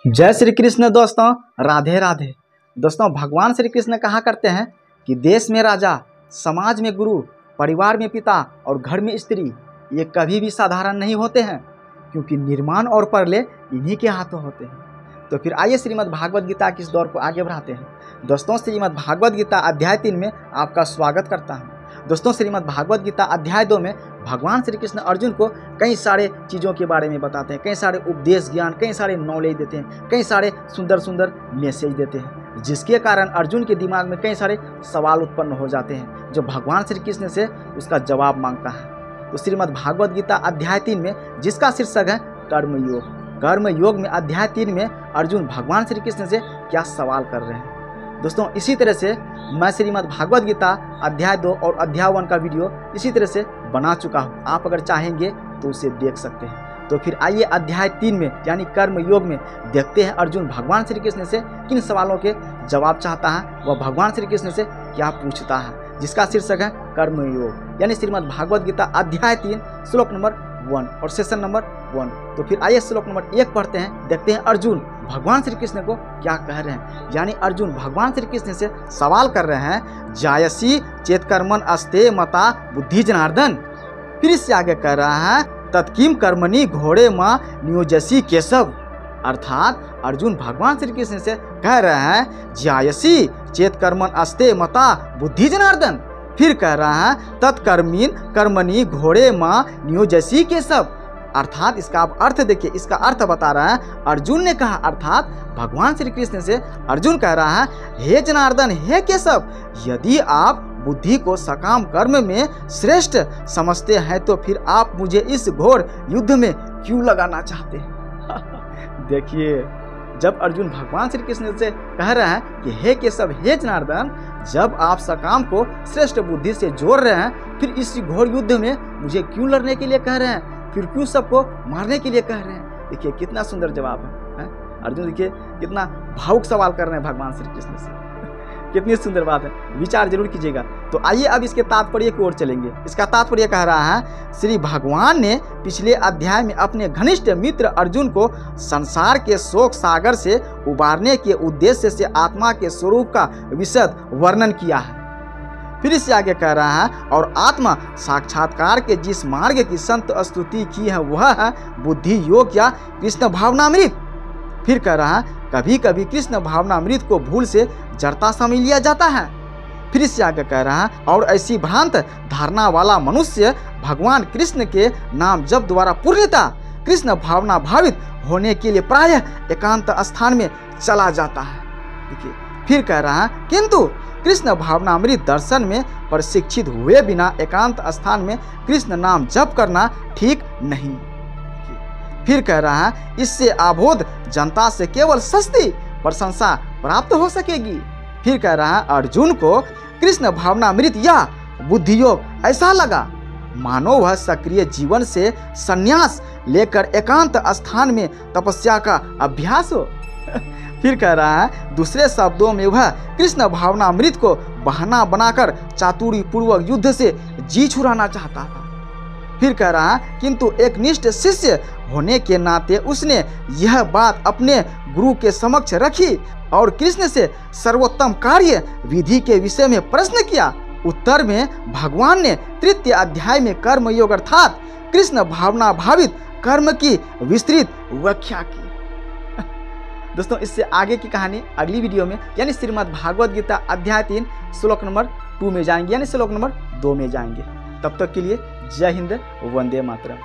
जय श्री कृष्ण दोस्तों, राधे राधे। दोस्तों, भगवान श्री कृष्ण कहा करते हैं कि देश में राजा, समाज में गुरु, परिवार में पिता और घर में स्त्री ये कभी भी साधारण नहीं होते हैं, क्योंकि निर्माण और परले इन्हीं के हाथों होते हैं। तो फिर आइए श्रीमद् भागवत गीता के इस दौर को आगे बढ़ाते हैं। दोस्तों, श्रीमद् भागवत गीता अध्याय 3 में आपका स्वागत करता हूँ। दोस्तों, श्रीमद् भागवत गीता अध्याय 2 में भगवान श्री कृष्ण अर्जुन को कई सारे चीज़ों के बारे में बताते हैं, कई सारे उपदेश ज्ञान, कई सारे नॉलेज देते हैं, कई सारे सुंदर सुंदर मैसेज देते हैं, जिसके कारण अर्जुन के दिमाग में कई सारे सवाल उत्पन्न हो जाते हैं, जो भगवान श्री कृष्ण से उसका जवाब मांगता है। तो श्रीमद् भागवत गीता अध्याय 3 में, जिसका शीर्षक है कर्मयोग, कर्मयोग में अध्याय 3 में अर्जुन भगवान श्री कृष्ण से क्या सवाल कर रहे हैं। दोस्तों, इसी तरह से मैं श्रीमद् भागवत गीता अध्याय 2 और अध्याय 1 का वीडियो इसी तरह से बना चुका हूँ। आप अगर चाहेंगे तो उसे देख सकते हैं। तो फिर आइए अध्याय 3 में यानी कर्म योग में देखते हैं अर्जुन भगवान श्री कृष्ण से किन सवालों के जवाब चाहता है, वह भगवान श्री कृष्ण से क्या पूछता है, जिसका शीर्षक है कर्म योग यानी श्रीमद् भागवत गीता अध्याय 3 श्लोक नंबर 1 और सेशन नंबर 1। तो फिर आइए श्लोक नंबर 1 पढ़ते हैं, देखते हैं अर्जुन भगवान श्री कृष्ण को क्या कह रहे हैं। यानी अर्जुन भगवान श्री कृष्ण से सवाल कर रहे हैं, जायसी चेत कर्मन अस्ते मता बुद्धि जनार्दन। फिर इससे आगे कह रहा है, तत्किम कर्मणि घोड़े माँ नियोजसी केशव। अर्थात अर्जुन भगवान श्री कृष्ण से कह रहे हैं, जायसी चेत कर्मन अस्ते मता बुद्धि जनार्दन। फिर कह रहा है, तत्कर्मीन कर्मणि घोड़े माँ नियोजसी केशव। अर्थात इसका आप अर्थ देखिए, इसका अर्थ बता रहा है अर्जुन ने कहा, अर्थात भगवान श्री कृष्ण से अर्जुन कह रहा है, हे जनार्दन, हे केशव, यदि आप बुद्धि को सकाम कर्म में श्रेष्ठ समझते हैं तो फिर आप मुझे इस घोर युद्ध में क्यों लगाना चाहते हैं। देखिए, जब अर्जुन भगवान श्री कृष्ण से कह रहे हैं कि हे केशव, हे जनार्दन, जब आप सकाम को श्रेष्ठ बुद्धि से जोड़ रहे हैं, फिर इस घोर युद्ध में मुझे क्यों लड़ने के लिए कह रहे हैं, फिर क्यों सबको मारने के लिए कह रहे हैं। देखिए कितना सुंदर जवाब है। अर्जुन देखिए कितना भावुक सवाल कर रहे हैं भगवान श्री कृष्ण से। कितनी सुंदर बात है, विचार जरूर कीजिएगा। तो आइए अब इसके तात्पर्य की ओर चलेंगे। इसका तात्पर्य कह रहा है, श्री भगवान ने पिछले अध्याय में अपने घनिष्ठ मित्र अर्जुन को संसार के शोक सागर से उबारने के उद्देश्य से आत्मा के स्वरूप का विशद वर्णन किया है। फिर इससे आगे कह रहा है, और आत्मा साक्षात्कार के जिस मार्ग की संत स्तुति की है वह है बुद्धि योग या कृष्ण भावनामृत। फिर कह रहा है, कभी कभी कृष्ण भावनामृत को भूल से जड़ता समझ लिया जाता है। फिर इससे आगे कह रहा है, और ऐसी भ्रांत धारणा वाला मनुष्य भगवान कृष्ण के नाम जप द्वारा पूर्णतः कृष्ण भावना भावित होने के लिए प्रायः एकांत स्थान में चला जाता है। देखिए, फिर कह रहा है, किंतु कृष्ण भावनामृत दर्शन में प्रशिक्षित हुए बिना एकांत स्थान में कृष्ण नाम जप करना ठीक नहीं। फिर कह रहा है, इससे अबोध जनता से केवल सस्ती प्रशंसा प्राप्त हो सकेगी। फिर कह रहा है, अर्जुन को कृष्ण भावनामृत या बुद्धि योग ऐसा लगा मानो वह सक्रिय जीवन से संन्यास लेकर एकांत स्थान में तपस्या का अभ्यास हो। फिर कह रहा है, दूसरे शब्दों में वह कृष्ण भावनामृत को बहाना बनाकर चातुर्य पूर्वक युद्ध से जी छुड़ाना चाहता था। फिर कह रहा है, किंतु एक निष्ठ शिष्य होने के नाते उसने यह बात अपने गुरु के समक्ष रखी और कृष्ण से सर्वोत्तम कार्य विधि के विषय में प्रश्न किया। उत्तर में भगवान ने तृतीय अध्याय में कर्म योग अर्थात कृष्ण भावना भावित कर्म की विस्तृत व्याख्या की। दोस्तों, इससे आगे की कहानी अगली वीडियो में यानी श्रीमद् भागवत गीता अध्याय 3 श्लोक नंबर 2 में जाएंगे, यानी श्लोक नंबर 2 में जाएंगे। तब तक के लिए जय हिंद, वंदे मातरम।